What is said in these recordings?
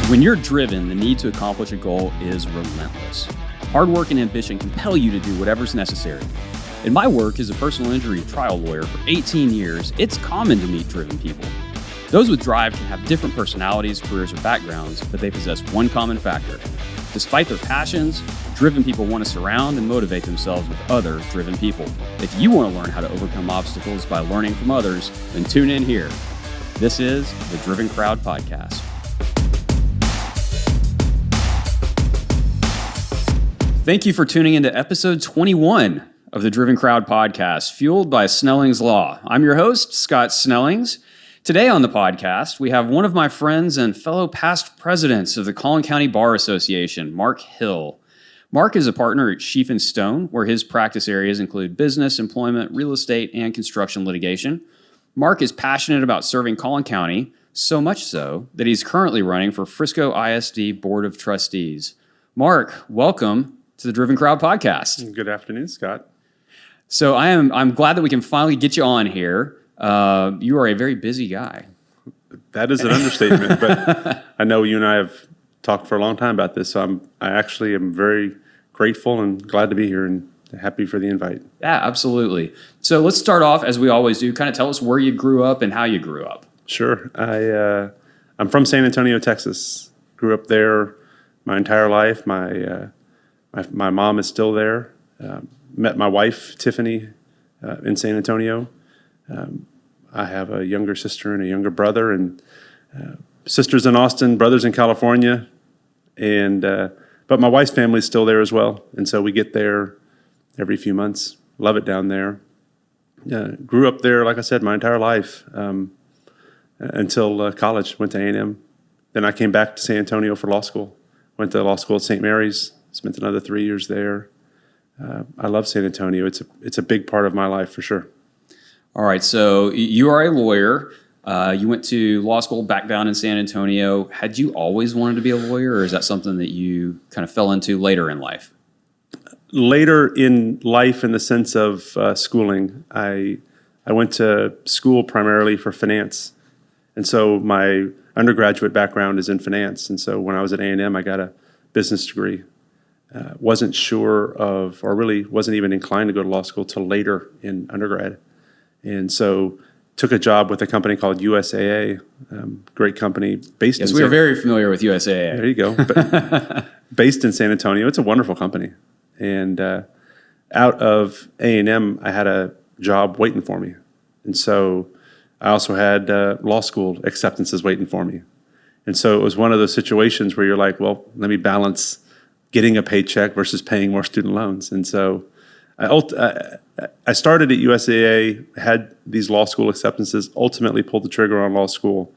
When you're driven, the need to accomplish a goal is relentless. Hard work and ambition compel you to do whatever's necessary. In my work as a personal injury trial lawyer for 18 years, it's common to meet driven people. Those with drive can have different personalities, careers, or backgrounds, but they possess one common factor. Despite their passions, driven people want to surround and motivate themselves with other driven people. If you want to learn how to overcome obstacles by learning from others, then tune in here. This is the Driven Crowd Podcast. Thank you for tuning into episode 21 of the Driven Crowd Podcast, fueled by Snellings Law. I'm your host, Scott Snellings. Today on the podcast, we have one of my friends and fellow past presidents of the Collin County Bar Association, Mark Hill. Mark is a partner at Scheef and Stone, where his practice areas include business, employment, real estate, and construction litigation. Mark is passionate about serving Collin County, so much so that he's currently running for Frisco ISD Board of Trustees. Mark, welcome to the Driven Crowd Podcast. Good afternoon, Scott. So I'm glad that we can finally get you on here. You are a very busy guy. That is an understatement, but I know you and I have talked for a long time about this, so I actually am very grateful and glad to be here and happy for the invite. Yeah, absolutely. So let's start off, as we always do, kind of tell us where you grew up and how you grew up. Sure. I'm from San Antonio, Texas. Grew up there my entire life. My mom is still there. Met my wife, Tiffany, in San Antonio. I have a younger sister and a younger brother, and sisters in Austin, brothers in California. But my wife's family is still there as well, and so we get there every few months. Love it down there. Grew up there, like I said, my entire life until college. Went to A&M. Then I came back to San Antonio for law school. Went to law school at St. Mary's. Spent another 3 years there. I love San Antonio. It's a big part of my life for sure. All right, so you are a lawyer. You went to law school back down in San Antonio. Had you always wanted to be a lawyer, or is that something that you kind of fell into later in life? Later in life, in the sense of schooling, I went to school primarily for finance. And so my undergraduate background is in finance. And so when I was at A&M, I got a business degree. Wasn't sure of, or really wasn't even inclined to go to law school till later in undergrad. And so took a job with a company called USAA, great company based in Yes, we are very familiar with USAA. There you go. Based in San Antonio. It's a wonderful company. And out of A&M, I had a job waiting for me. And so I also had law school acceptances waiting for me. And so it was one of those situations where you're like, well, let me balance getting a paycheck versus paying more student loans. And so I started at USAA, had these law school acceptances, ultimately pulled the trigger on law school.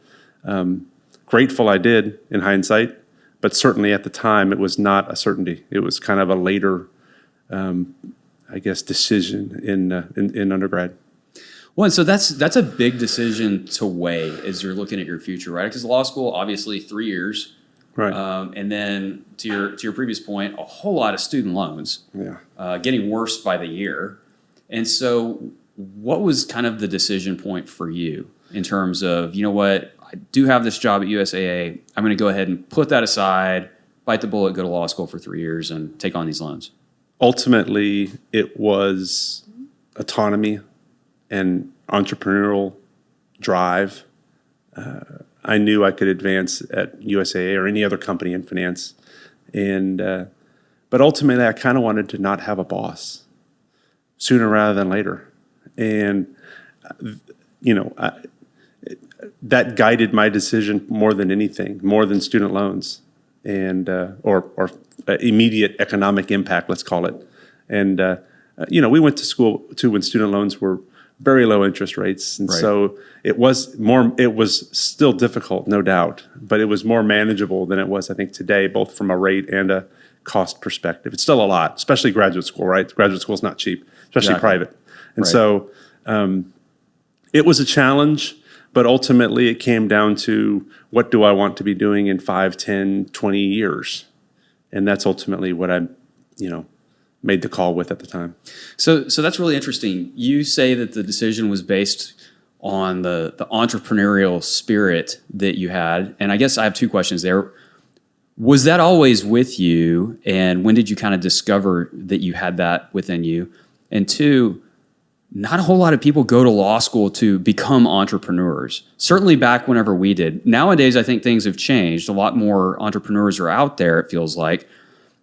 Grateful I did in hindsight, but certainly at the time it was not a certainty. It was kind of a later, decision in undergrad. Well, and so that's a big decision to weigh as you're looking at your future, right? Because law school, obviously 3 years. Right. And then to your previous point, a whole lot of student loans, getting worse by the year. And so what was kind of the decision point for you in terms of, you know what, I do have this job at USAA. I'm going to go ahead and put that aside, bite the bullet, go to law school for 3 years and take on these loans? Ultimately, it was autonomy and entrepreneurial drive. I knew I could advance at USAA or any other company in finance. But ultimately, I kind of wanted to not have a boss sooner rather than later. And, that guided my decision more than anything, more than student loans and or immediate economic impact, let's call it. And, we went to school, too, when student loans were very low interest rates. And so it was still difficult, no doubt, but it was more manageable than it was, I think, today, both from a rate and a cost perspective. It's still a lot, especially graduate school, right? Graduate school is not cheap, especially private. And so it was a challenge, but ultimately it came down to what do I want to be doing in 5, 10, 20 years? And that's ultimately what I, made the call with at the time. So that's really interesting. You say that the decision was based on the entrepreneurial spirit that you had. And I guess I have two questions there. Was that always with you? And when did you kind of discover that you had that within you? And two, not a whole lot of people go to law school to become entrepreneurs. Certainly back whenever we did. Nowadays, I think things have changed. A lot more entrepreneurs are out there, it feels like,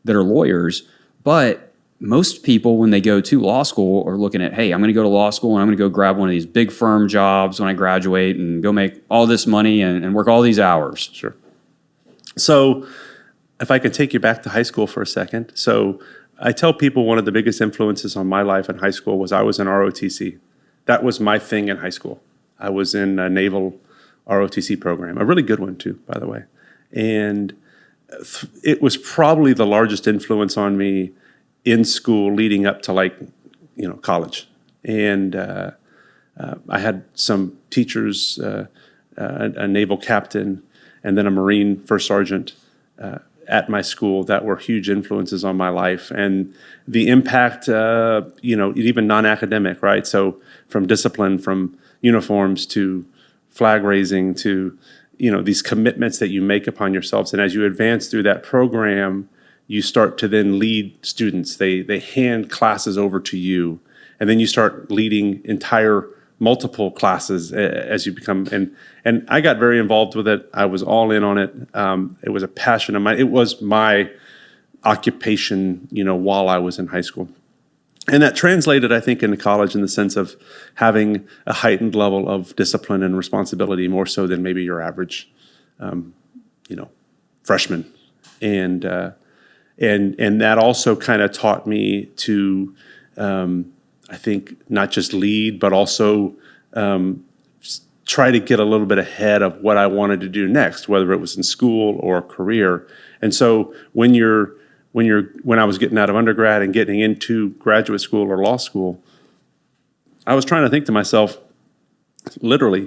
that are lawyers. But most people, when they go to law school, are looking at, hey, I'm going to go to law school and I'm going to go grab one of these big firm jobs when I graduate and go make all this money and work all these hours. Sure. So if I could take you back to high school for a second. So I tell people one of the biggest influences on my life in high school was I was in ROTC. That was my thing in high school. I was in a naval ROTC program, a really good one too, by the way. And it was probably the largest influence on me in school leading up to college. And I had some teachers, a naval captain, and then a Marine first sergeant at my school that were huge influences on my life. And the impact, even non-academic, right? So from discipline, from uniforms to flag raising to, these commitments that you make upon yourselves. And as you advance through that program, you start to then lead students. They hand classes over to you. And then you start leading entire multiple classes as you become, and I got very involved with it. I was all in on it. It was a passion of mine. It was my occupation, while I was in high school. And that translated, I think, into college in the sense of having a heightened level of discipline and responsibility, more so than maybe your average, freshman. And that also kind of taught me to, I think, not just lead, but also try to get a little bit ahead of what I wanted to do next, whether it was in school or a career. And so when I was getting out of undergrad and getting into graduate school or law school, I was trying to think to myself, literally,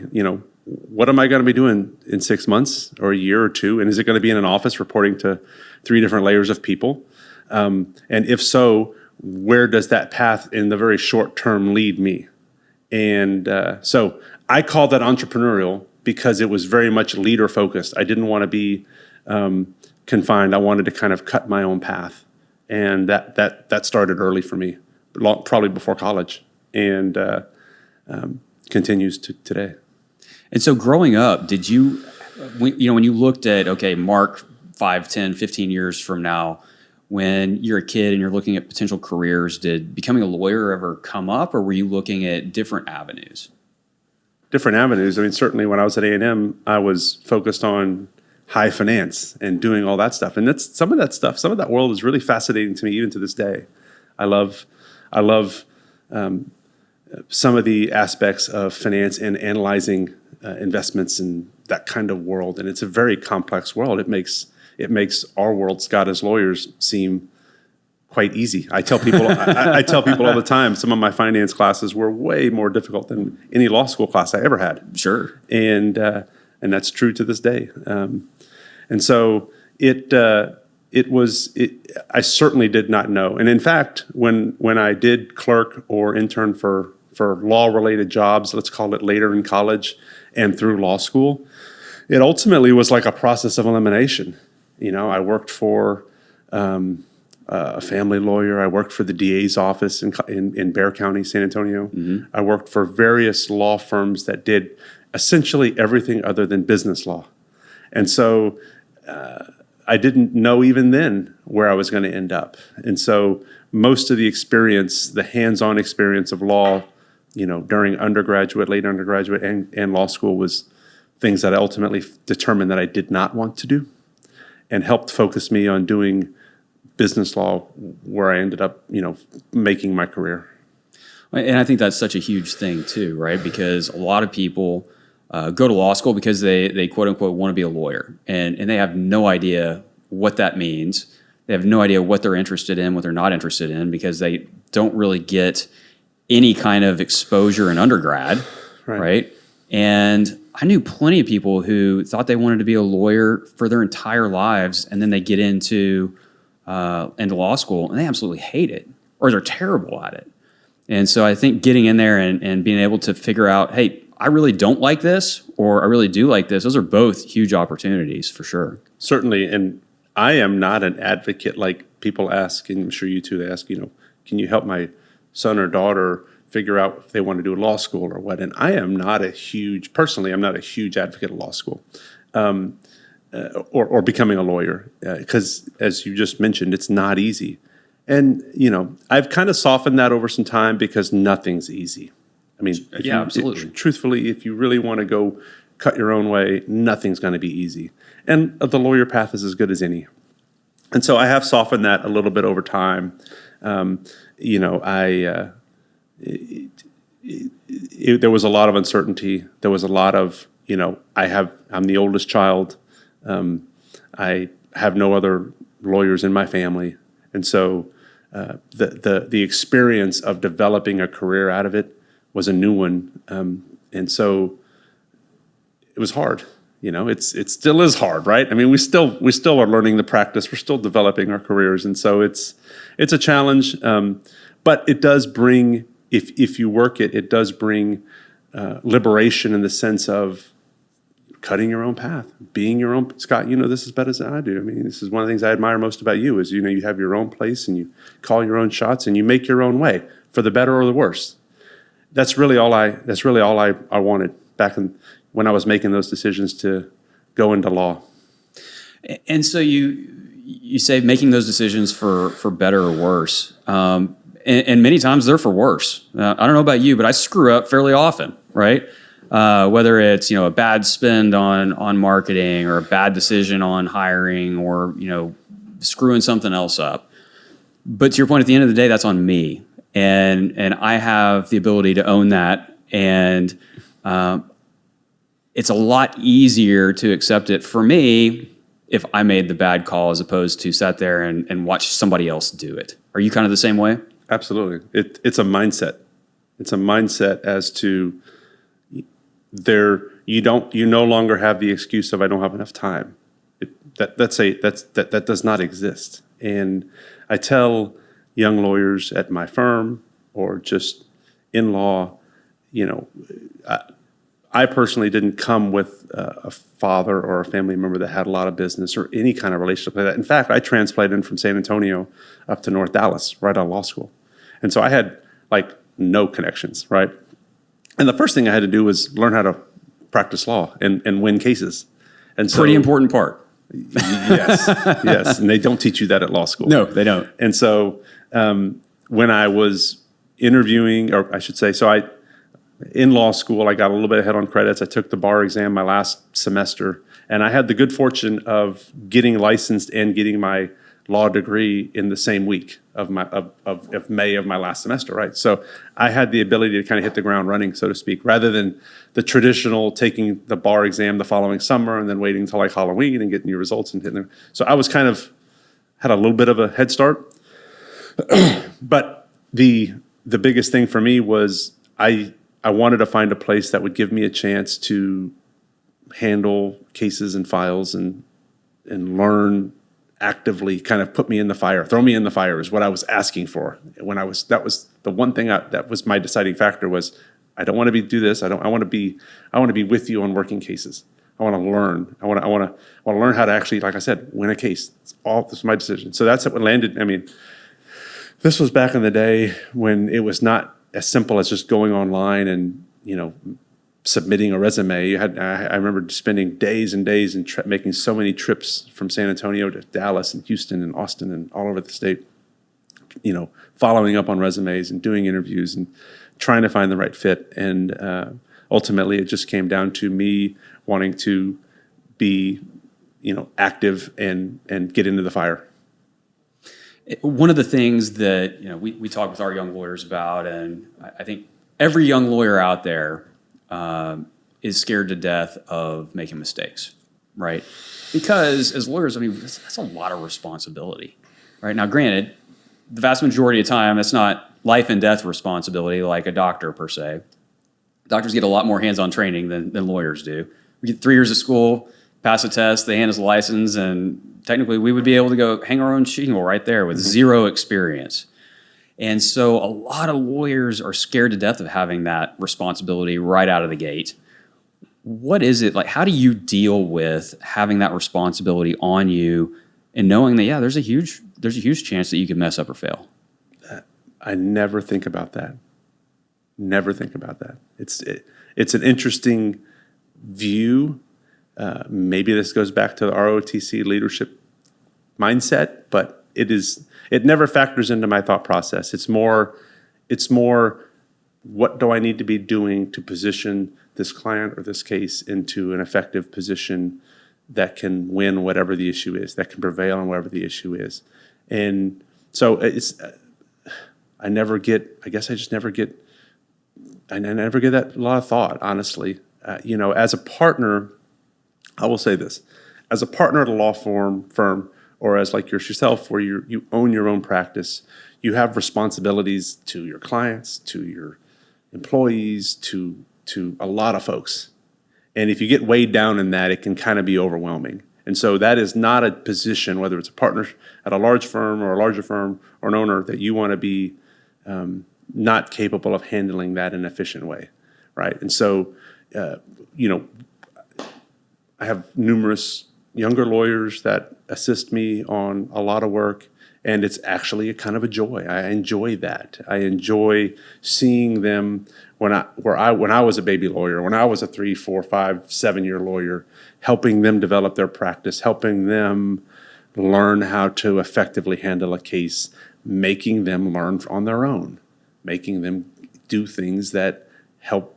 what am I going to be doing in 6 months or a year or two? And is it going to be in an office reporting to 3 different layers of people? And if so, where does that path in the very short term lead me? And so I called that entrepreneurial because it was very much leader focused. I didn't want to be confined. I wanted to kind of cut my own path. And that started early for me, probably before college, and continues to today. And so growing up, did you, when you looked at, okay, Mark, 5, 10, 15 years from now, when you're a kid and you're looking at potential careers, did becoming a lawyer ever come up, or were you looking at different avenues? Different avenues. I mean, certainly when I was at A&M, I was focused on high finance and doing all that stuff. And some of that world is really fascinating to me even to this day. I love some of the aspects of finance and analyzing investments in that kind of world. And it's a very complex world. It makes our world, Scott, as lawyers, seem quite easy. I tell people I tell people all the time, some of my finance classes were way more difficult than any law school class I ever had. Sure. And that's true to this day. And so I certainly did not know. And in fact, when I did clerk or intern for law-related jobs, let's call it later in college and through law school, it ultimately was like a process of elimination. I worked for a family lawyer. I worked for the DA's office in Bexar County, San Antonio. Mm-hmm. I worked for various law firms that did essentially everything other than business law. And so I didn't know even then where I was going to end up. And so most of the experience, the hands-on experience of law, during undergraduate, late undergraduate, and law school was things that I ultimately determined that I did not want to do, and helped focus me on doing business law, where I ended up, making my career. And I think that's such a huge thing too, right? Because a lot of people go to law school because they quote unquote want to be a lawyer, and they have no idea what that means. They have no idea what they're interested in, what they're not interested in, because they don't really get any kind of exposure in undergrad, right? And I knew plenty of people who thought they wanted to be a lawyer for their entire lives, and then they get into law school and they absolutely hate it, or they're terrible at it. And so I think getting in there and being able to figure out, hey, I really don't like this, or I really do like this, those are both huge opportunities for sure. Certainly, and I am not an advocate like people ask, and I'm sure you too, they ask, can you help my son or daughter figure out if they want to do law school or what? And I am not personally, I'm not a huge advocate of law school or becoming a lawyer because, as you just mentioned, it's not easy. And, I've kind of softened that over some time because nothing's easy. I mean, absolutely. Truthfully, if you really want to go cut your own way, nothing's going to be easy. And the lawyer path is as good as any. And so I have softened that a little bit over time. There was a lot of uncertainty. There was a lot of, I'm the oldest child. I have no other lawyers in my family. And so the experience of developing a career out of it was a new one. And so it was hard. It still is hard, right? I mean, we still are learning the practice. We're still developing our careers. And so it's a challenge. But it does bring, if you work it, it does bring liberation in the sense of cutting your own path, being your own. Scott, this as better as I do. I mean, this is one of the things I admire most about you is, you have your own place and you call your own shots and you make your own way for the better or the worse. That's really all I wanted back when I was making those decisions to go into law. And so you say making those decisions for better or worse. And many times they're for worse. I don't know about you, but I screw up fairly often, right? Whether it's, a bad spend on marketing or a bad decision on hiring or, screwing something else up. But to your point, at the end of the day, that's on me. And I have the ability to own that. And it's a lot easier to accept it for me if I made the bad call as opposed to sat there and watched somebody else do it. Are you kind of the same way? Absolutely. It's a mindset. It's a mindset as to you no longer have the excuse of I don't have enough time. That does not exist. And I tell young lawyers at my firm or just in law, I personally didn't come with a father or a family member that had a lot of business or any kind of relationship like that. In fact, I transplanted in from San Antonio up to North Dallas right out of law school. And so I had no connections, right? And the first thing I had to do was learn how to practice law and win cases. And so, pretty important part. Yes. And they don't teach you that at law school. No, they don't. And so when I was interviewing, or I should say, in law school, I got a little bit ahead on credits. I took the bar exam my last semester, and I had the good fortune of getting licensed and getting my law degree in the same week of May of my last semester, right? So I had the ability to kind of hit the ground running, so to speak, rather than the traditional taking the bar exam the following summer and then waiting until Halloween and getting your results and hitting them. So I was had a little bit of a head start. But the biggest thing for me was I wanted to find a place that would give me a chance to handle cases and files and learn actively, kind of put me in the fire, throw me in the fire is what I was asking for. That was the one thing that was my deciding factor was I don't want to do this. I want to be with you on working cases. I want to learn. I want to learn how to actually, like I said, win a case. This is my decision. So that's what landed. I mean, this was back in the day when it was not as simple as just going online and, submitting a resume. I remember spending days and days and making so many trips from San Antonio to Dallas and Houston and Austin and all over the state, following up on resumes and doing interviews and trying to find the right fit. And ultimately, it just came down to me wanting to be, active and get into the fire. One of the things that we talk with our young lawyers about, and I think every young lawyer out there is scared to death of making mistakes, right? Because as lawyers, that's a lot of responsibility, right? Now, granted, the vast majority of time, it's not life and death responsibility like a doctor per se. Doctors get a lot more hands-on training than lawyers do. We get 3 years of school, pass a test, they hand us a license, and technically we would be able to go hang our own shingle right there with zero experience. And so a lot of lawyers are scared to death of having that responsibility right out of the gate. What is it like? How do you deal with having that responsibility on you and knowing that, yeah, there's a huge chance that you could mess up or fail. I never think about that. Never think about that. It's an interesting view. Maybe this goes back to the ROTC leadership mindset, but it never factors into my thought process. It's more what do I need to be doing to position this client or this case into an effective position that can win whatever the issue is, that can prevail on whatever the issue is. And so I never get that lot of thought, honestly. As a partner, I will say this, as a partner at a law firm, or as like yourself, where you own your own practice, you have responsibilities to your clients, to your employees, to a lot of folks. And if you get weighed down in that, it can kind of be overwhelming. And so that is not a position, whether it's a partner at a large firm or a larger firm or an owner, that you want to be not capable of handling that in an efficient way, right? And so, I have numerous younger lawyers that assist me on a lot of work, and it's actually a kind of a joy. I enjoy that. I enjoy seeing them when I was a baby lawyer, when I was a 3, 4, 5, 7-year lawyer, helping them develop their practice, helping them learn how to effectively handle a case, making them learn on their own, making them do things that help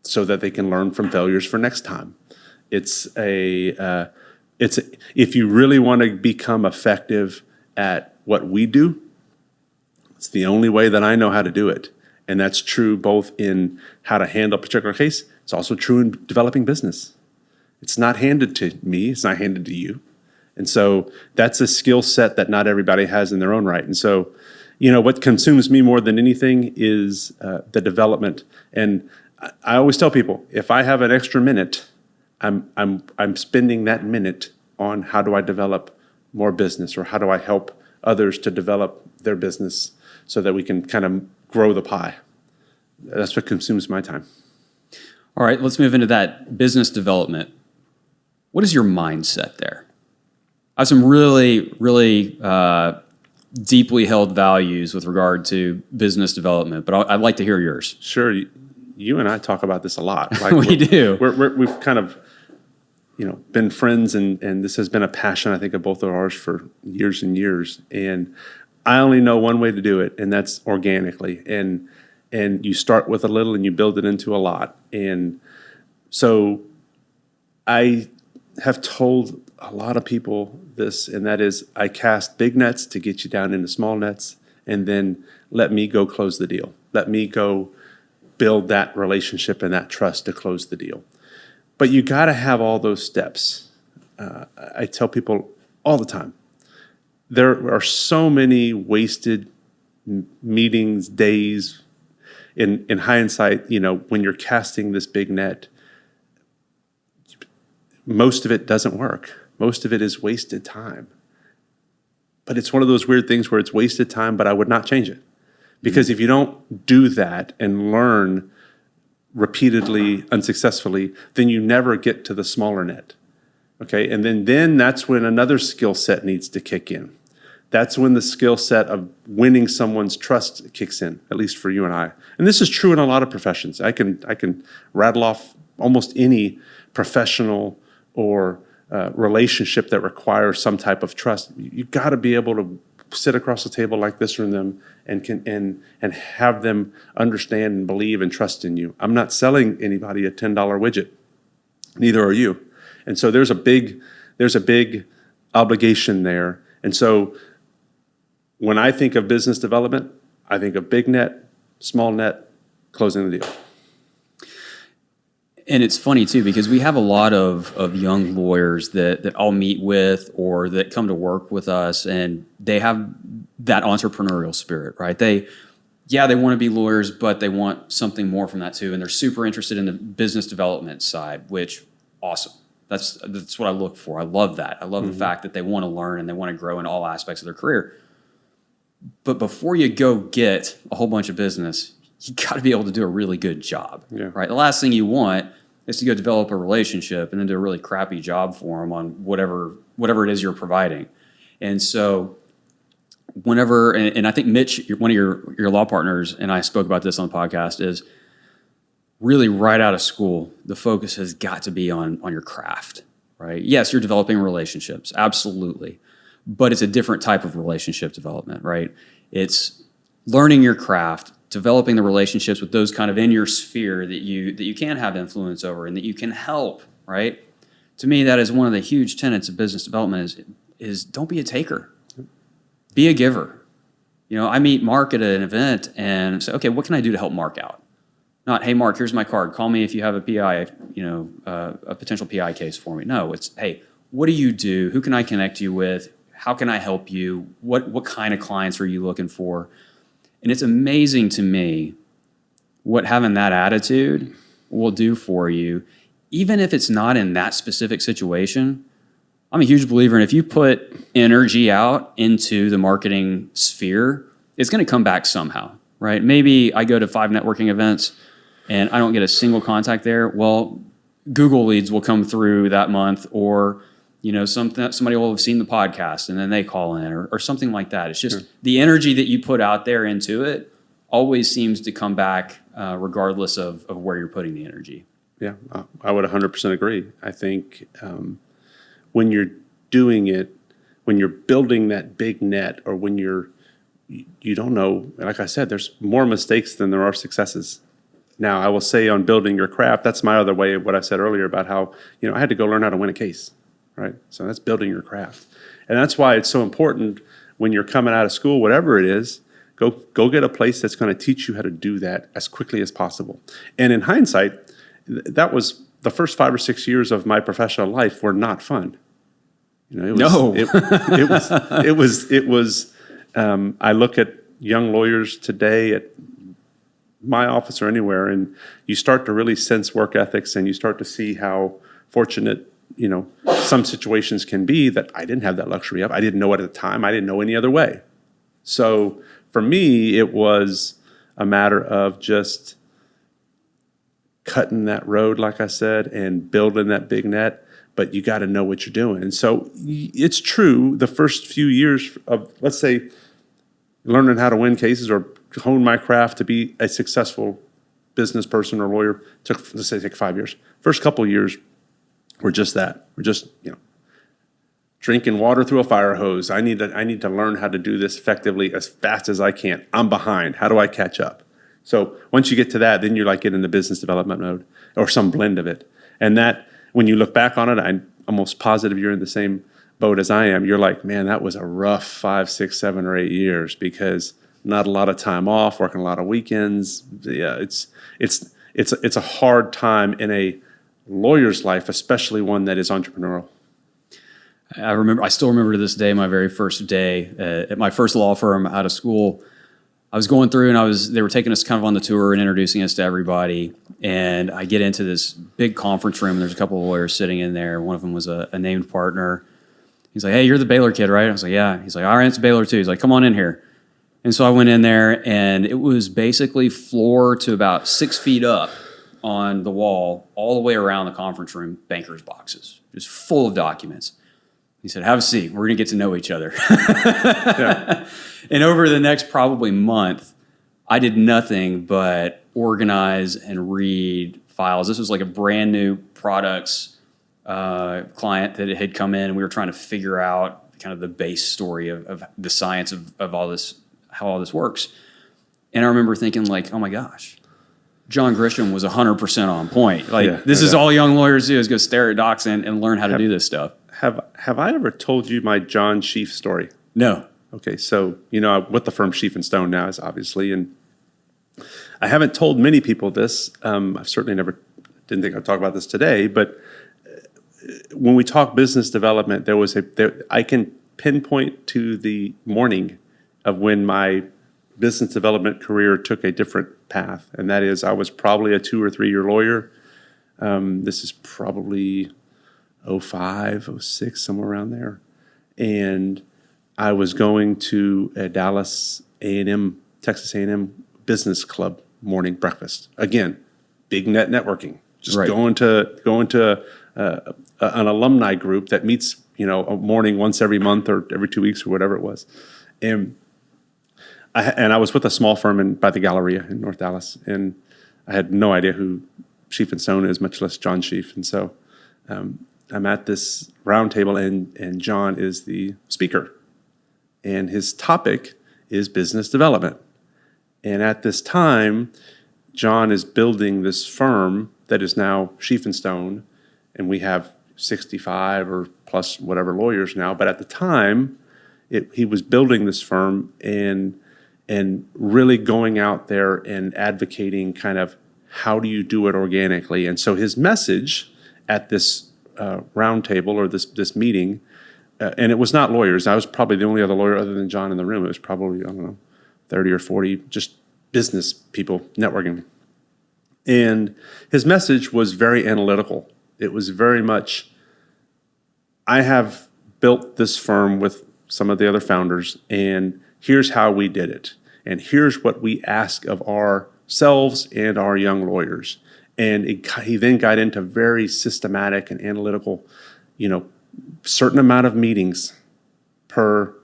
so that they can learn from failures for next time. If you really want to become effective at what we do, it's the only way that I know how to do it. And that's true both in how to handle a particular case. It's also true in developing business. It's not handed to me. It's not handed to you. And so that's a skill set that not everybody has in their own right. And so, what consumes me more than anything is the development. And I always tell people, if I have an extra minute, I'm spending that minute on how do I develop more business, or how do I help others to develop their business so that we can kind of grow the pie. That's what consumes my time. All right, let's move into that business development. What is your mindset there? I have some really, really deeply held values with regard to business development, but I'd like to hear yours. Sure. You and I talk about this a lot. Like we do. We've kind of, been friends, and this has been a passion, I think, of both of ours for years and years. And I only know one way to do it, and that's organically. And you start with a little and you build it into a lot. And so I have told a lot of people this, and that is, I cast big nets to get you down into small nets, and then let me go close the deal. Let me go build that relationship and that trust to close the deal. But you got to have all those steps. I tell people all the time, there are so many wasted meetings, days. In hindsight, when you're casting this big net, most of it doesn't work. Most of it is wasted time. But it's one of those weird things where it's wasted time, but I would not change it. Because if you don't do that and learn repeatedly, unsuccessfully, then you never get to the smaller net. Okay, and then that's when another skill set needs to kick in. That's when the skill set of winning someone's trust kicks in, at least for you and I. And this is true in a lot of professions. I can rattle off almost any professional or relationship that requires some type of trust. You've got to be able to sit across the table like this from them and have them understand and believe and trust in you. I'm not selling anybody a $10 widget. Neither are you. And so there's a big obligation there. And so when I think of business development, I think of big net, small net, closing the deal. And it's funny too, because we have a lot of young lawyers that I'll meet with or that come to work with us, and they have that entrepreneurial spirit, right? They want to be lawyers, but they want something more from that too. And they're super interested in the business development side, which awesome. That's what I look for. I love that. I love the fact that they want to learn and they want to grow in all aspects of their career. But before you go get a whole bunch of business, you got to be able to do a really good job, right? The last thing you want is to go develop a relationship and then do a really crappy job for them on whatever it is you're providing. And so whenever, and I think Mitch, one of your law partners, and I spoke about this on the podcast, is really right out of school, the focus has got to be on your craft, right? Yes, you're developing relationships, absolutely. But it's a different type of relationship development, right? It's learning your craft, developing the relationships with those kind of in your sphere that you can have influence over and that you can help, right? To me, that is one of the huge tenets of business development is don't be a taker. Be a giver. I meet Mark at an event and say, okay, what can I do to help Mark out? Not, hey, Mark, here's my card. Call me if you have a PI, a potential PI case for me. No, it's, hey, what do you do? Who can I connect you with? How can I help you? What kind of clients are you looking for? And it's amazing to me what having that attitude will do for you, even if it's not in that specific situation. I'm a huge believer in if you put energy out into the marketing sphere, it's going to come back somehow, right? Maybe I go to 5 networking events and I don't get a single contact there. Well, Google leads will come through that month, or somebody will have seen the podcast and then they call in or something like that. It's just the energy that you put out there into it always seems to come back regardless of where you're putting the energy. Yeah, I would 100% agree. I think when you're doing it, when you're building that big net, or when you don't know, like I said, there's more mistakes than there are successes. Now, I will say on building your craft, that's my other way of what I said earlier about how, I had to go learn how to win a case, right? So that's building your craft. And that's why it's so important when you're coming out of school, whatever it is, go get a place that's going to teach you how to do that as quickly as possible. And in hindsight, that was the first 5 or 6 years of my professional life were not fun. It was. I look at young lawyers today at my office or anywhere, and you start to really sense work ethics, and you start to see how fortunate some situations can be that I didn't have that luxury of. I didn't know it at the time. I didn't know any other way. So for me, it was a matter of just cutting that road, like I said, and building that big net. But you got to know what you're doing. And so it's true, the first few years of, let's say, learning how to win cases or hone my craft to be a successful business person or lawyer took 5 years. First couple of years were just that. We're just, drinking water through a fire hose. I need to learn how to do this effectively as fast as I can. I'm behind. How do I catch up? So once you get to that, then you're like getting the business development mode or some blend of it. And that, when you look back on it, I'm almost positive you're in the same boat as I am. You're like, man, that was a rough 5, 6, 7, or 8 years because not a lot of time off, working a lot of weekends. Yeah, it's a hard time in a lawyer's life, especially one that is entrepreneurial. I still remember to this day, my very first day at my first law firm out of school. I was going through and they were taking us kind of on the tour and introducing us to everybody. And I get into this big conference room and there's a couple of lawyers sitting in there. One of them was a named partner. He's like, hey, you're the Baylor kid, right? I was like, yeah. He's like, all right, it's Baylor too. He's like, come on in here. And so I went in there and it was basically floor to about 6 feet up on the wall, all the way around the conference room, banker's boxes, just full of documents. He said, have a seat. We're going to get to know each other. Yeah. And over the next probably month, I did nothing but organize and read files. This was like a brand new products client that had come in, and we were trying to figure out kind of the base story of the science of all this, how all this works. And I remember thinking like, oh my gosh, John Grisham was 100% on point. Like this is all young lawyers do is go stare at docs and learn how to do this stuff. Have I ever told you my John Scheef story? No. Okay, so I'm with the firm Scheef and Stone now, is obviously, and I haven't told many people this. I've certainly didn't think I'd talk about this today, but when we talk business development, I can pinpoint to the morning of when my business development career took a different path, and that is I was probably a 2 or 3 year lawyer. This is probably 05, 06, somewhere around there. And I was going to a Dallas A&M, Texas A&M business club morning breakfast. Again, big networking. Just going to an alumni group that meets a morning once every month or every 2 weeks or whatever it was. And I was with a small firm by the Galleria in North Dallas, and I had no idea who Scheef and Stone is, much less John Scheef. And so I'm at this round table, and John is the speaker. And his topic is business development. And at this time, John is building this firm that is now Scheef and Stone, and we have 65 or plus whatever lawyers now. But at the time, he was building this firm and really going out there and advocating kind of how do you do it organically. And so his message at this round table or this meeting, and it was not lawyers. I was probably the only other lawyer other than John in the room. It was probably, I don't know, 30 or 40 just business people networking. And his message was very analytical. It was very much, I have built this firm with some of the other founders, and here's how we did it. And here's what we ask of ourselves and our young lawyers. And he then got into very systematic and analytical, certain amount of meetings per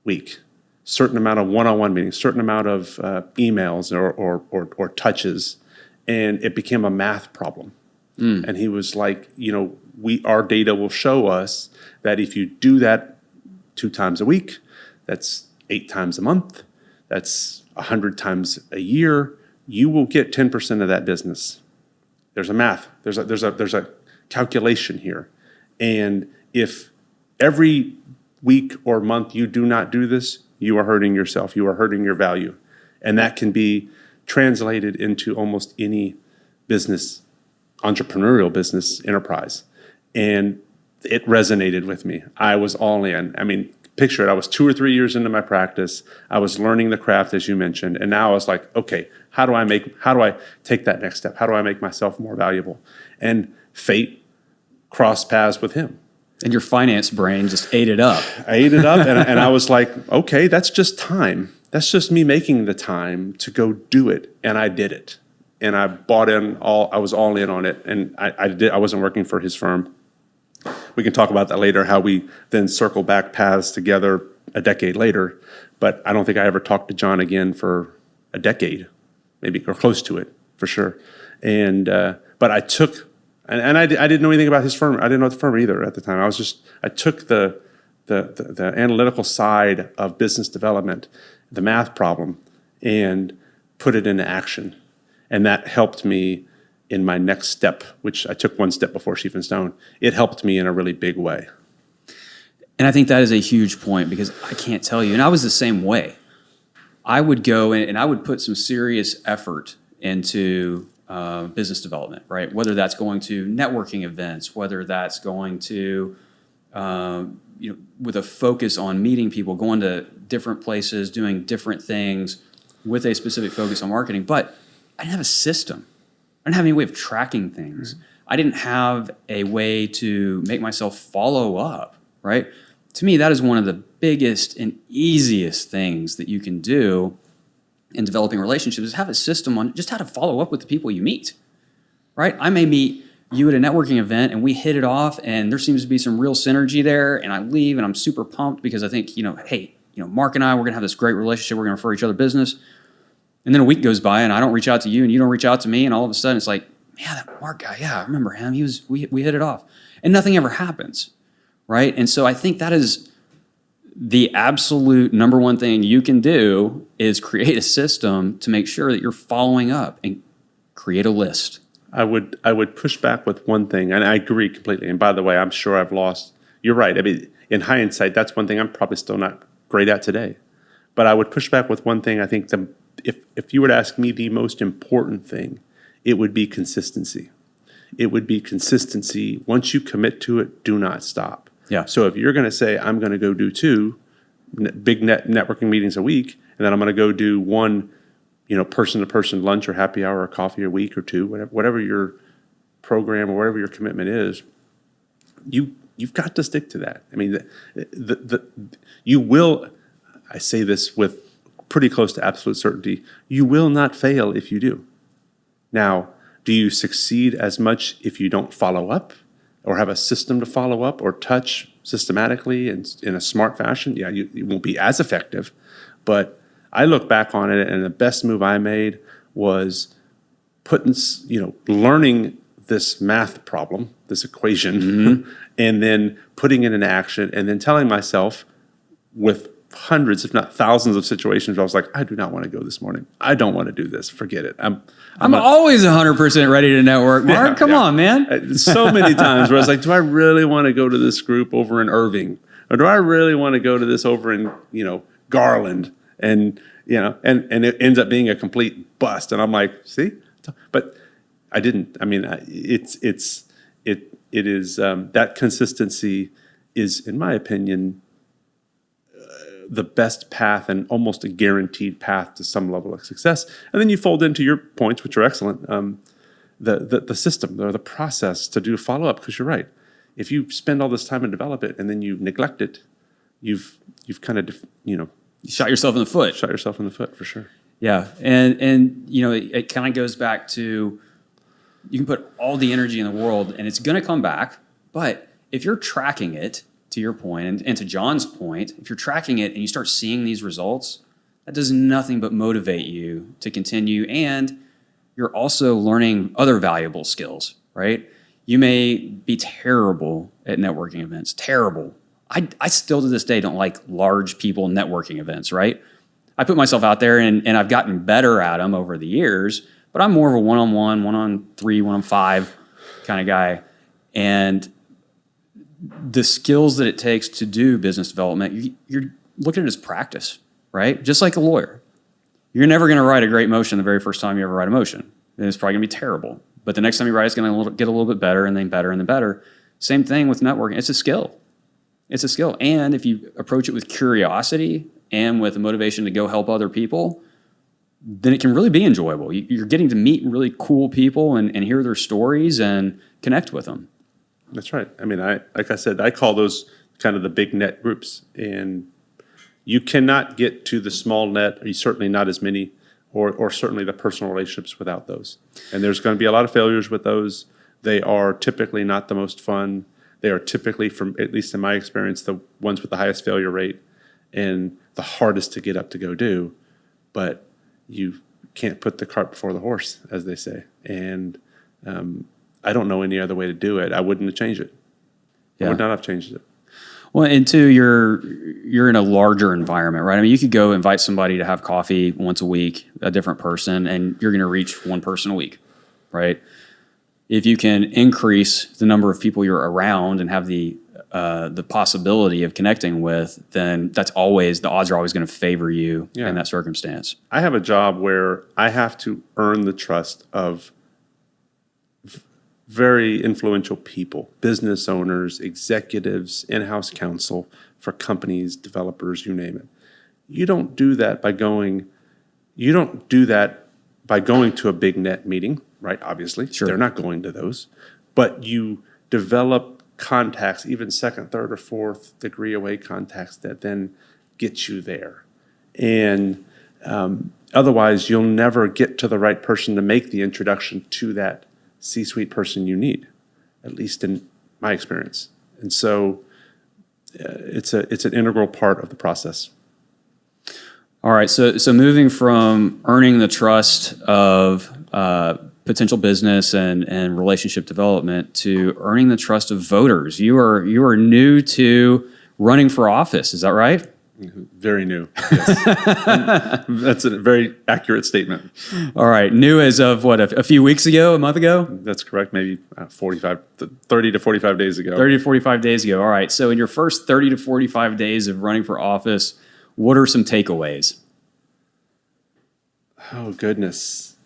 week, certain amount of one-on-one meetings, certain amount of emails or touches. And it became a math problem. And he was like, our data will show us that if you do that 2 times a week, that's 8 times a month, that's 100 times a year, you will get 10% of that business. There's a math. There's a calculation here. And if every week or month you do not do this, you are hurting yourself. You are hurting your value. And that can be translated into almost any business, entrepreneurial business enterprise. And it resonated with me. I was all in. I mean, picture it. I was 2 or 3 years into my practice. I was learning the craft, as you mentioned. And now I was like, okay, how do I take that next step? How do I make myself more valuable? And fate crossed paths with him. And your finance brain just ate it up. I ate it up, and I was like, okay, that's just time. That's just me making the time to go do it. And I did it. And I I was all in on it. And I wasn't working for his firm. We can talk about that later, how we then circle back paths together a decade later. But I don't think I ever talked to John again for a decade, maybe, or close to it, for sure. And but I took, and I didn't know anything about his firm. I didn't know the firm either at the time. I took the analytical side of business development, the math problem, and put it into action. And that helped me in my next step, which I took one step before Scheef and Stone. It helped me in a really big way. And I think that is a huge point, because I can't tell you, and I was the same way. I would go and I would put some serious effort into business development, right? Whether that's going to networking events, whether that's going to, with a focus on meeting people, going to different places, doing different things with a specific focus on marketing. But I didn't have a system. I didn't have any way of tracking things. I didn't have a way to make myself follow up, right? To me, that is one of the biggest and easiest things that you can do in developing relationships, is have a system on just how to follow up with the people you meet, right? I may meet you at a networking event and we hit it off and there seems to be some real synergy there, and I leave and I'm super pumped because I think, hey, Mark and I, we're going to have this great relationship. We're going to refer each other business. And then a week goes by and I don't reach out to you and you don't reach out to me. And all of a sudden it's like, yeah, that Mark guy, yeah, I remember him. We hit it off. And nothing ever happens, right? And so I think that is the absolute number one thing you can do, is create a system to make sure that you're following up, and create a list. I would push back with one thing, and I agree completely. And by the way, I'm sure I've lost. You're right. I mean, in hindsight, that's one thing I'm probably still not great at today. But I would push back with one thing. I think if you were to ask me the most important thing, it would be consistency. It would be consistency. Once you commit to it, do not stop. Yeah. So if you're going to say, I'm going to go do 2 big networking meetings a week, and then I'm going to go do 1, person-to-person lunch or happy hour or coffee a week or 2, whatever your program or whatever your commitment is, you've got to stick to that. I mean, you will. I say this with pretty close to absolute certainty. You will not fail if you do. Now, do you succeed as much if you don't follow up, or have a system to follow up, or touch systematically and in a smart fashion, yeah, you won't be as effective. But I look back on it, and the best move I made was learning this math problem, this equation, and then putting it in action, and then telling myself with hundreds, if not thousands of situations where I was like, I do not want to go this morning. I don't want to do this. Forget it. I'm always 100% ready to network, Mark. Come on, man. So many times where I was like, do I really want to go to this group over in Irving? Or do I really want to go to this over in, Garland? And, and it ends up being a complete bust. And I'm like, see? But I didn't. I mean, it is that consistency is, in my opinion, the best path and almost a guaranteed path to some level of success. And then you fold into your points, which are excellent, the system or the process to do follow-up, because you're right. If you spend all this time and develop it and then you neglect it, you've kind of, you shot yourself in the foot. Shot yourself in the foot, for sure. Yeah. And it kind of goes back to, you can put all the energy in the world and it's going to come back. But if you're tracking it, to your point, and to John's point, if you're tracking it and you start seeing these results, that does nothing but motivate you to continue. And you're also learning other valuable skills, right? You may be terrible at networking events, terrible. I still to this day don't like large people networking events, right? I put myself out there and I've gotten better at them over the years, but I'm more of a one-on-one, one-on-three, one-on-five kind of guy. And the skills that it takes to do business development, you're looking at it as practice, right? Just like a lawyer. You're never going to write a great motion the very first time you ever write a motion. And it's probably going to be terrible. But the next time you write, it's going to get a little bit better and then better and then better. Same thing with networking. It's a skill. It's a skill. And if you approach it with curiosity and with a motivation to go help other people, then it can really be enjoyable. You're getting to meet really cool people and hear their stories and connect with them. That's right. I mean, like I said, I call those kind of the big net groups, and you cannot get to the small net, or certainly not as many, or certainly the personal relationships without those. And there's going to be a lot of failures with those. They are typically not the most fun. They are typically, from at least in my experience, the ones with the highest failure rate and the hardest to get up to go do. But you can't put the cart before the horse, as they say. And I don't know any other way to do it. I wouldn't have changed it. Yeah. I would not have changed it. Well, and two, you're in a larger environment, right? I mean, you could go invite somebody to have coffee once a week, a different person, and you're going to reach one person a week, right? If you can increase the number of people you're around and have the possibility of connecting with, then the odds are always going to favor you in that circumstance. I have a job where I have to earn the trust of very influential people, business owners, executives, in-house counsel for companies, developers, you name it. You don't do that by going to a big net meeting, right? Obviously, sure. They're not going to those, but you develop contacts, even second, third, or fourth degree away contacts that then get you there. And otherwise, you'll never get to the right person to make the introduction to that C-suite person you need, at least in my experience. And so it's an integral part of the process. All right. So moving from earning the trust of potential business and relationship development to earning the trust of voters. You are new to running for office. Is that right? Very new. Yes. That's a very accurate statement. All right. New as of what, a few weeks ago, a month ago? That's correct. Maybe 30 to 45 days ago. 30 to 45 days ago. All right. So in your first 30 to 45 days of running for office, what are some takeaways? Oh, goodness.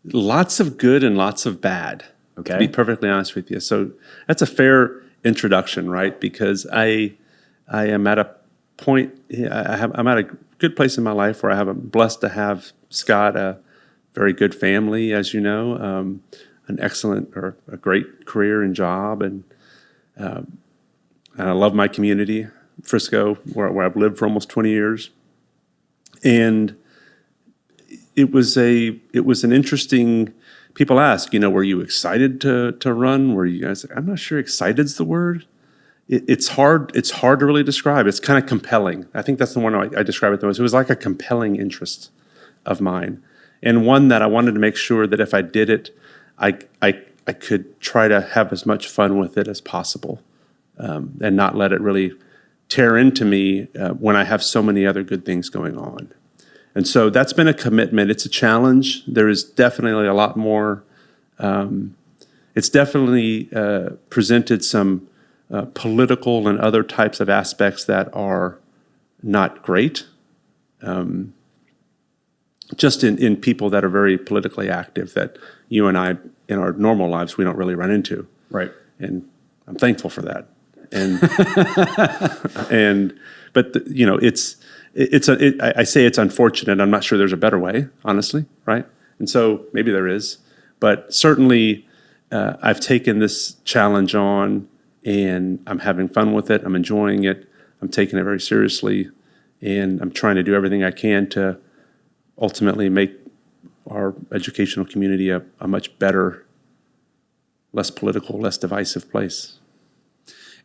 Lots of good and lots of bad. Okay. To be perfectly honest with you. So that's a fair introduction, right? Because I am at a point, I'm at a good place in my life where I'm blessed to have, Scott, a very good family, as you know, an excellent or a great career and job, and I love my community, Frisco, where I've lived for almost 20 years, and it was an interesting. People ask, were you excited to run? Were you guys? I'm not sure excited's the word. it's hard to really describe. It's kind of compelling. I think that's the one I describe it the most. It was like a compelling interest of mine, and one that I wanted to make sure that if I did it, I could try to have as much fun with it as possible, and not let it really tear into me when I have so many other good things going on. And so that's been a commitment. It's a challenge. There is definitely a lot more. It's definitely presented some political and other types of aspects that are not great. Just in people that are very politically active that you and I, in our normal lives, we don't really run into. Right. And I'm thankful for that. And I say it's unfortunate. I'm not sure there's a better way, honestly, right? And so maybe there is, but certainly I've taken this challenge on, and I'm having fun with it. I'm enjoying it. I'm taking it very seriously, and I'm trying to do everything I can to ultimately make our educational community a much better, less political, less divisive place.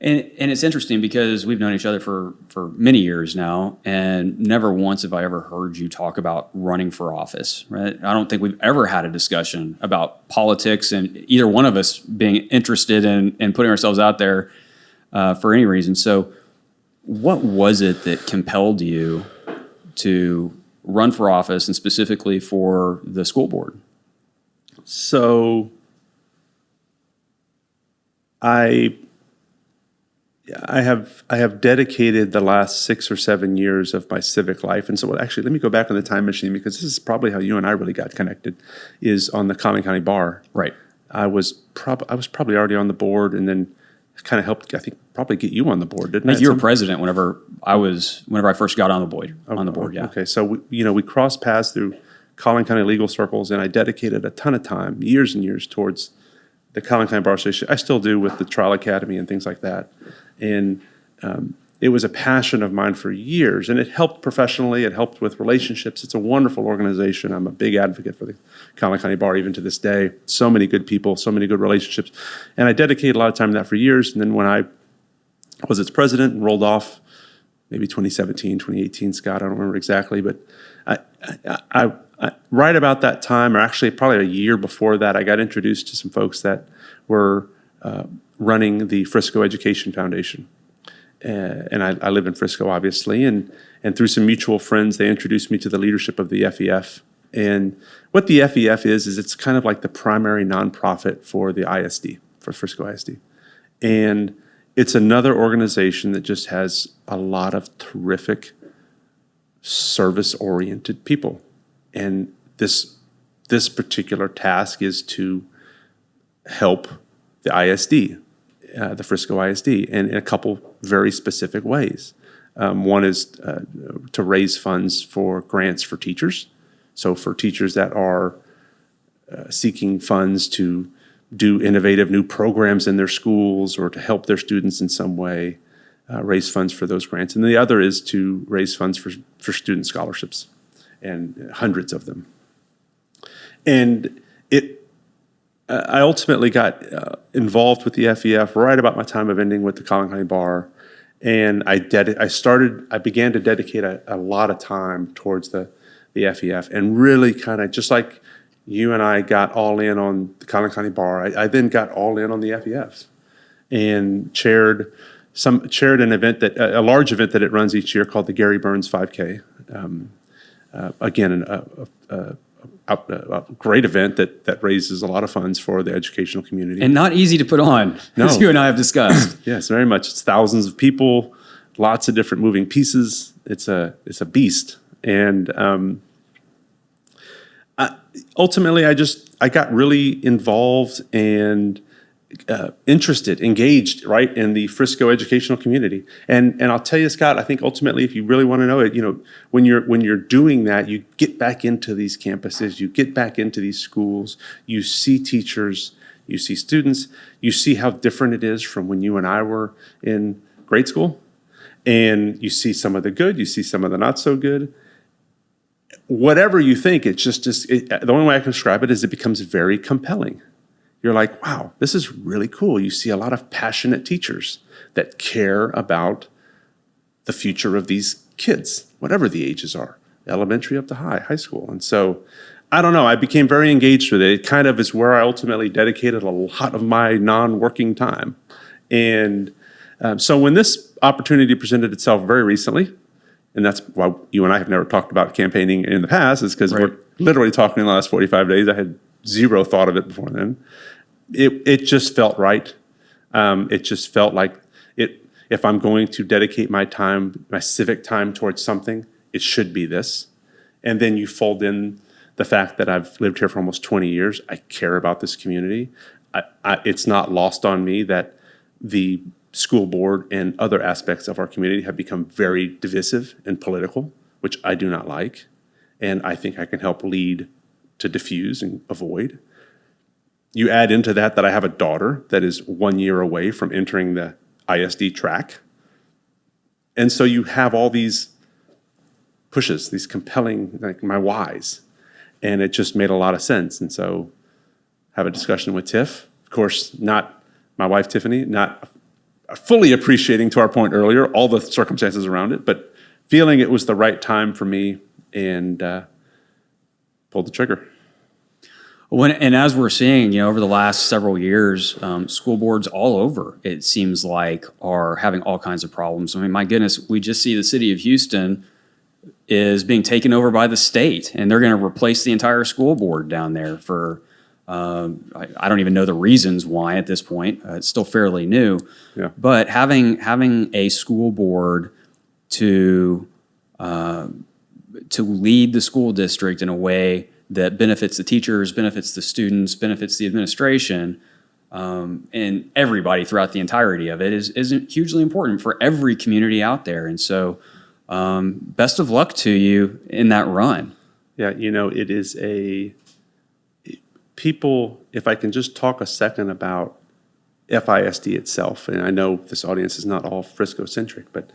And it's interesting because we've known each other for many years now, and never once have I ever heard you talk about running for office, right? I don't think we've ever had a discussion about politics and either one of us being interested in putting ourselves out there for any reason. So what was it that compelled you to run for office, and specifically for the school board? So I have dedicated the last 6 or 7 years of my civic life. And so actually, let me go back on the time machine, because this is probably how you and I really got connected, is on the Collin County Bar. Right. I was probably already on the board, and then kind of helped, I think, probably get you on the board, didn't I? I think you were president whenever I first got on the board. Yeah. Okay. So we crossed paths through Collin County legal circles, and I dedicated a ton of time, years and years, towards the Collin County Bar Association. I still do, with the Trial Academy and things like that. And it was a passion of mine for years, and it helped professionally. It helped with relationships. It's a wonderful organization. I'm a big advocate for the Collin County Bar, even to this day. So many good people, so many good relationships. And I dedicated a lot of time to that for years. And then when I was its president and rolled off, maybe 2017, 2018, Scott, I don't remember exactly, but I right about that time, or actually probably a year before that, I got introduced to some folks that were running the Frisco Education Foundation. And I live in Frisco, obviously, and through some mutual friends, they introduced me to the leadership of the FEF. And what the FEF is it's kind of like the primary nonprofit for the ISD, for Frisco ISD. And it's another organization that just has a lot of terrific service-oriented people. And this particular task is to help the ISD, the Frisco ISD, and in a couple very specific ways. One is to raise funds for grants for teachers. So for teachers that are seeking funds to do innovative new programs in their schools or to help their students in some way, raise funds for those grants. And the other is to raise funds for student scholarships, and hundreds of them. And I ultimately got involved with the FEF right about my time of ending with the Collin County Bar, and I began to dedicate a lot of time towards the FEF, and really kind of just like you and I got all in on the Collin County Bar, I then got all in on the FEF and chaired an event a large event that it runs each year called the Gary Burns 5K. Again, a great event that raises a lot of funds for the educational community. And not easy to put on, as you and I have discussed. Yes, very much. It's thousands of people, lots of different moving pieces. It's a beast. And ultimately, I got really involved and interested, engaged, right, in the Frisco educational community. And I'll tell you, Scott, I think ultimately, if you really want to know it, when you're doing that, you get back into these campuses, you get back into these schools, you see teachers, you see students, you see how different it is from when you and I were in grade school, and you see some of the good, you see some of the not so good. Whatever you think, it's just the only way I can describe it is it becomes very compelling. you're like, wow, this is really cool. You see a lot of passionate teachers that care about the future of these kids, whatever the ages are, elementary up to high school. And so, I don't know, I became very engaged with it. It kind of is where I ultimately dedicated a lot of my non-working time. And so when this opportunity presented itself very recently, and that's why you and I have never talked about campaigning in the past, is because we're literally talking in the last 45 days. I had zero thought of it before then. It just felt right. It just felt like it. If I'm going to dedicate my time, my civic time towards something, it should be this. And then you fold in the fact that I've lived here for almost 20 years. I care about this community. It's not lost on me that the school board and other aspects of our community have become very divisive and political, which I do not like. And I think I can help lead to diffuse and avoid. You add into that I have a daughter that is 1 year away from entering the ISD track. And so you have all these pushes, these compelling, like my whys. And it just made a lot of sense. And so have a discussion with Tiff. Of course, not my wife, Tiffany, not fully appreciating, to our point earlier, all the circumstances around it, but feeling it was the right time for me, and pulled the trigger. And as we're seeing, over the last several years, school boards all over, it seems like, are having all kinds of problems. I mean, my goodness, we just see the city of Houston is being taken over by the state, and they're going to replace the entire school board down there for, I don't even know the reasons why at this point. It's still fairly new. Yeah. But having a school board to lead the school district in a way that benefits the teachers, benefits the students, benefits the administration, and everybody throughout the entirety of it is hugely important for every community out there. And so best of luck to you in that run. Yeah, it is people, if I can just talk a second about FISD itself, and I know this audience is not all Frisco-centric, but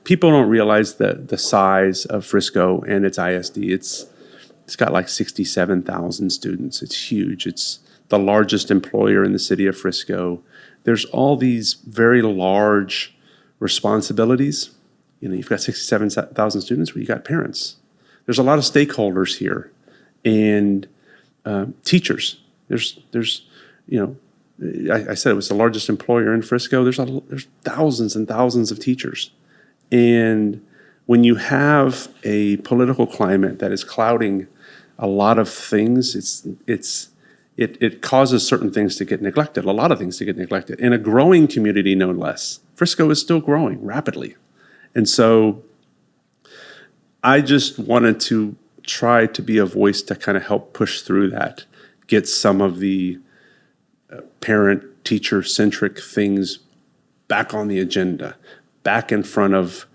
people don't realize the size of Frisco and its ISD. It's got like 67,000 students. It's huge. It's the largest employer in the city of Frisco. There's all these very large responsibilities. You've got 67,000 students, where you got parents. There's a lot of stakeholders here, and teachers. I said it was the largest employer in Frisco. There's thousands and thousands of teachers. And when you have a political climate that is clouding a lot of things, it causes certain things to get neglected, a lot of things to get neglected. In a growing community, no less. Frisco is still growing rapidly. And so I just wanted to try to be a voice to kind of help push through that, get some of the parent, teacher-centric things back on the agenda, back in front of,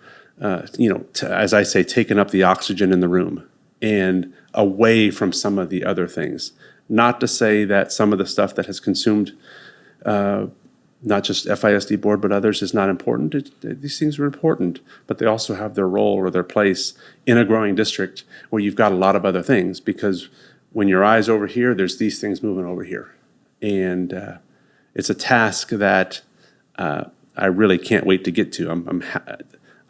as I say, taking up the oxygen in the room and away from some of the other things. Not to say that some of the stuff that has consumed not just FISD board, but others is not important. These things are important, but they also have their role or their place in a growing district where you've got a lot of other things, because when your eye's over here, there's these things moving over here. And it's a task that I really can't wait to get to.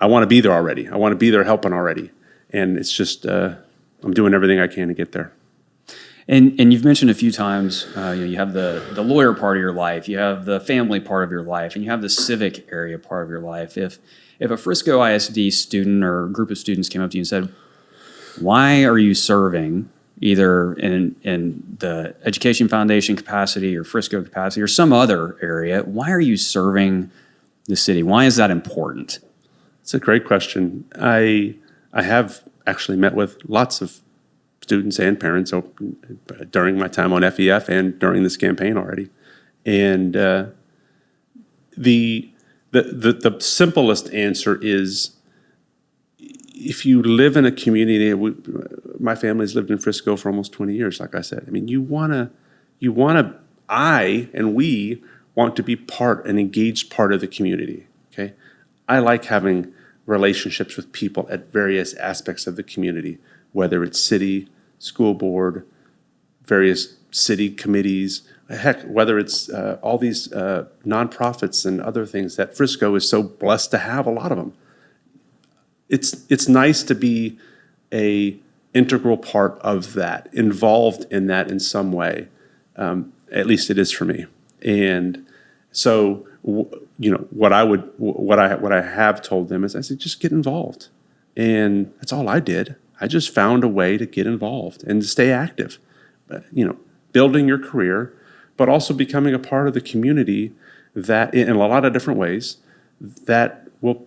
I want to be there already. I want to be there helping already. And it's just, I'm doing everything I can to get there. And you've mentioned a few times, you have the lawyer part of your life, you have the family part of your life, and you have the civic area part of your life. If a Frisco ISD student or group of students came up to you and said, why are you serving, either in the Education Foundation capacity or Frisco capacity or some other area, why are you serving the city? Why is that important? It's a great question. I have actually met with lots of students and parents during my time on FEF and during this campaign already. And the simplest answer is, if you live in a community, my family's lived in Frisco for almost 20 years, like I said. I mean, we want to be an engaged part of the community, okay? I like having relationships with people at various aspects of the community, whether it's city, school board, various city committees, heck, whether it's all these nonprofits and other things that Frisco is so blessed to have a lot of them. It's nice to be a integral part of that, involved in that in some way. At least it is for me. And so, what I have told them is, I said, just get involved. And that's all I did. I just found a way to get involved and to stay active, building your career, but also becoming a part of the community that, in a lot of different ways, that will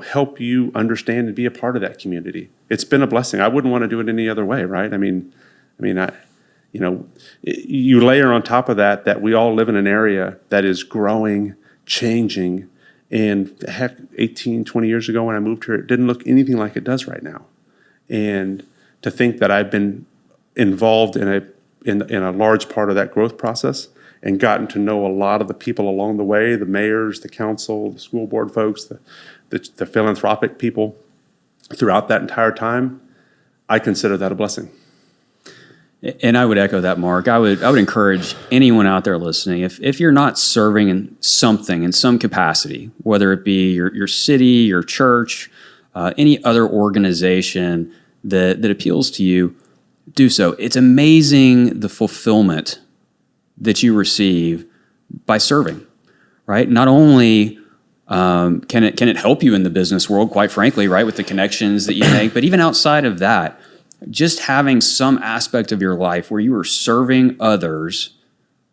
help you understand and be a part of that community. It's been a blessing. I wouldn't want to do it any other way, right? You layer on top of that we all live in an area that is growing, changing, and heck, 18, 20 years ago when I moved here, it didn't look anything like it does right now. And to think that I've been involved in a large part of that growth process and gotten to know a lot of the people along the way, the mayors, the council, the school board folks, the philanthropic people throughout that entire time, I consider that a blessing. And I would echo that, Mark. I would encourage anyone out there listening, if you're not serving in something, in some capacity, whether it be your city, your church, any other organization that appeals to you, do so. It's amazing the fulfillment that you receive by serving, right? Not only can it help you in the business world, quite frankly, right, with the connections that you make, but even outside of that, just having some aspect of your life where you are serving others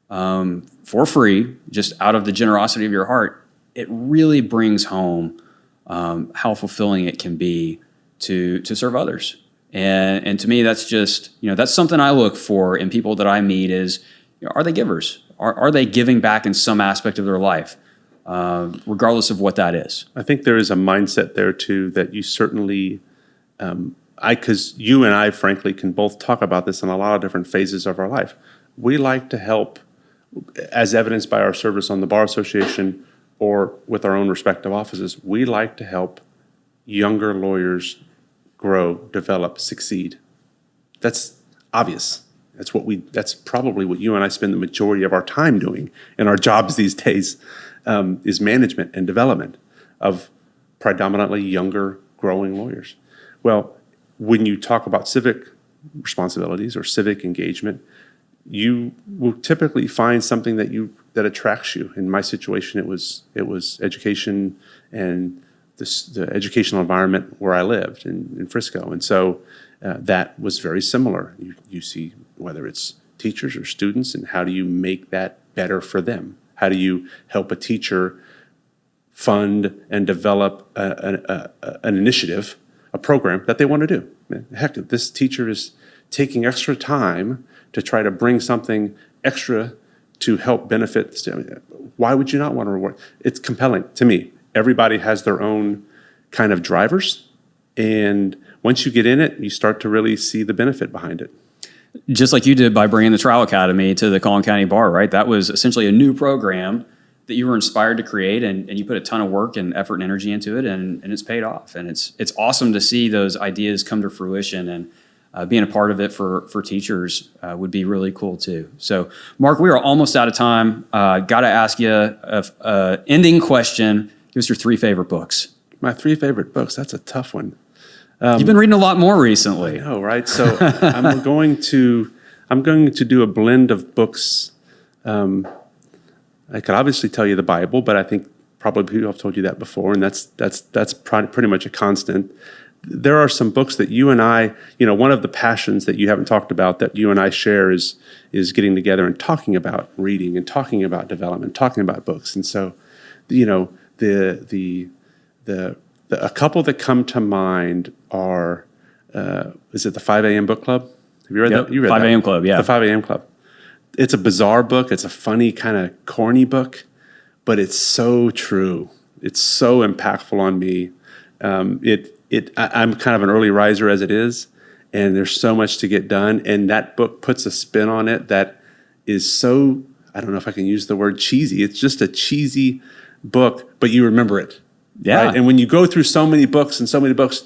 for free, just out of the generosity of your heart, it really brings home how fulfilling it can be to serve others. And to me, that's just, that's something I look for in people that I meet is, are they givers? Are they giving back in some aspect of their life, regardless of what that is? I think there is a mindset there too that you certainly, because you and I, frankly, can both talk about this in a lot of different phases of our life. We like to help, as evidenced by our service on the Bar Association or with our own respective offices, we like to help younger lawyers grow, develop, succeed. That's obvious. That's probably what you and I spend the majority of our time doing in our jobs these days, is management and development of predominantly younger, growing lawyers. Well, when you talk about civic responsibilities or civic engagement, you will typically find something that attracts you. In my situation, it was education and the educational environment where I lived in Frisco, and so that was very similar. You see whether it's teachers or students, and how do you make that better for them? How do you help a teacher fund and develop an initiative, a program that they want to do? Heck, this teacher is taking extra time to try to bring something extra to help benefit the student. Why would you not want to reward? It's compelling to me. Everybody has their own kind of drivers, and once you get in it, you start to really see the benefit behind it. Just like you did by bringing the Trial Academy to the Collin County Bar, right? That was essentially a new program that you were inspired to create, and you put a ton of work and effort and energy into it, and it's paid off. And it's awesome to see those ideas come to fruition, and being a part of it for teachers would be really cool too. So, Mark, we are almost out of time. Got to ask you a ending question. Give us your 3 favorite books. My 3 favorite books, that's a tough one. You've been reading a lot more recently. I know, right? So I'm going to do a blend of books. I could obviously tell you the Bible, but I think probably people have told you that before, and that's pretty much a constant. There are some books that you and I, one of the passions that you haven't talked about that you and I share is getting together and talking about reading and talking about development, talking about books. And so, a couple that come to mind are, is it the 5 a.m. book club? Have you read that? You read 5 that? a.m. club, yeah. The 5 a.m. club. It's a bizarre book. It's a funny, kind of corny book, but it's so true. It's so impactful on me. I'm kind of an early riser as it is, and there's so much to get done. And that book puts a spin on it that is so, I don't know if I can use the word cheesy. It's just a cheesy book, but you remember it. Yeah. Right? And when you go through so many books,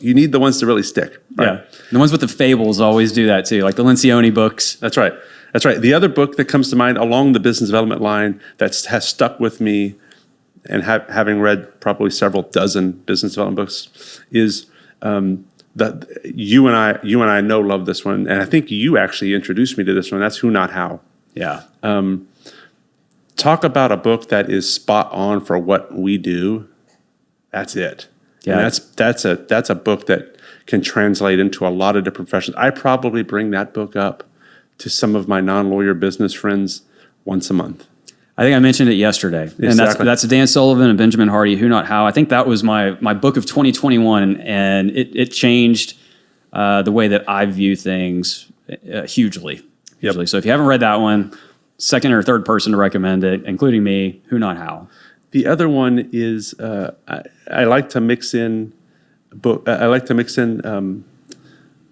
you need the ones to really stick. Right? Yeah. The ones with the fables always do that too, like the Lencioni books. That's right. The other book that comes to mind along the business development line that has stuck with me, and having read probably several dozen business development books, is that you and I know love this one, and I think you actually introduced me to this one. That's Who Not How. Yeah. Talk about a book that is spot on for what we do. That's it. Yeah. And that's a book that can translate into a lot of different professions. I probably bring that book up to some of my non-lawyer business friends once a month. I think I mentioned it yesterday. Exactly. And that's Dan Sullivan and Benjamin Hardy, Who Not How. I think that was my book of 2021, and it changed the way that I view things hugely. Yep. So if you haven't read that one, second or third person to recommend it, including me, Who Not How. The other one is I like to mix in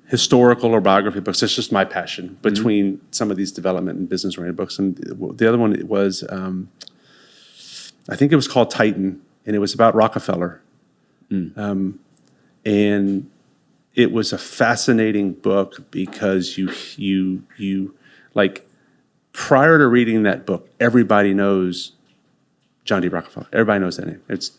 historical or biography books. It's just my passion between some of these development and business-oriented books. And the other one was, I think it was called Titan, and it was about Rockefeller. And it was a fascinating book because you like, prior to reading that book, everybody knows John D. Rockefeller. Everybody knows that name. It's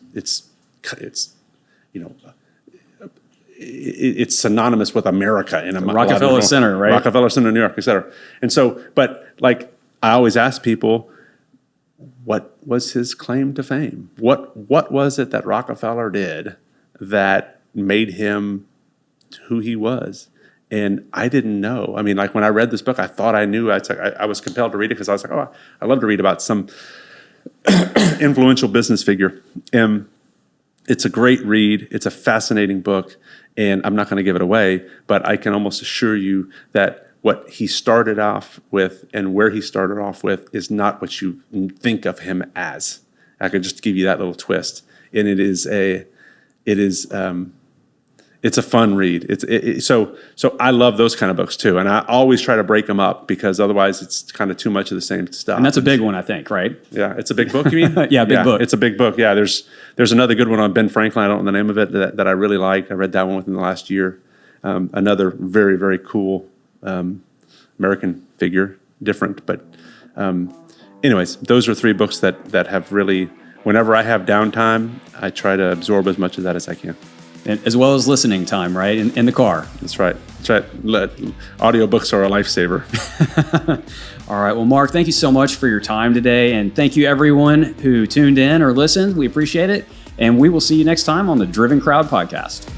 it's synonymous with America in a Rockefeller Center, right? Rockefeller Center, New York, et cetera. And so, but like, I always ask people, what was his claim to fame? What was it that Rockefeller did that made him who he was? And I didn't know. I mean, like, when I read this book, I thought I knew. I was compelled to read it because I was like, oh, I love to read about some influential business figure. And it's a great read. It's a fascinating book. And I'm not going to give it away, but I can almost assure you that what he started off with and where he started off with is not what you think of him as. I could just give you that little twist. And it's a fun read. So I love those kind of books too, and I always try to break them up because otherwise it's kind of too much of the same stuff. And that's a big one, I think, right? Yeah, it's a big book. You mean? Yeah, big book. It's a big book. Yeah, there's another good one on Ben Franklin. I don't know the name of it that I really like. I read that one within the last year. Another very, very cool American figure, different, but anyways, those are three books that have really. Whenever I have downtime, I try to absorb as much of that as I can. And as well as listening time, right? In the car. That's right. Audiobooks are a lifesaver. All right. Well, Mark, thank you so much for your time today. And thank you, everyone who tuned in or listened. We appreciate it. And we will see you next time on the Driven Crowd Podcast.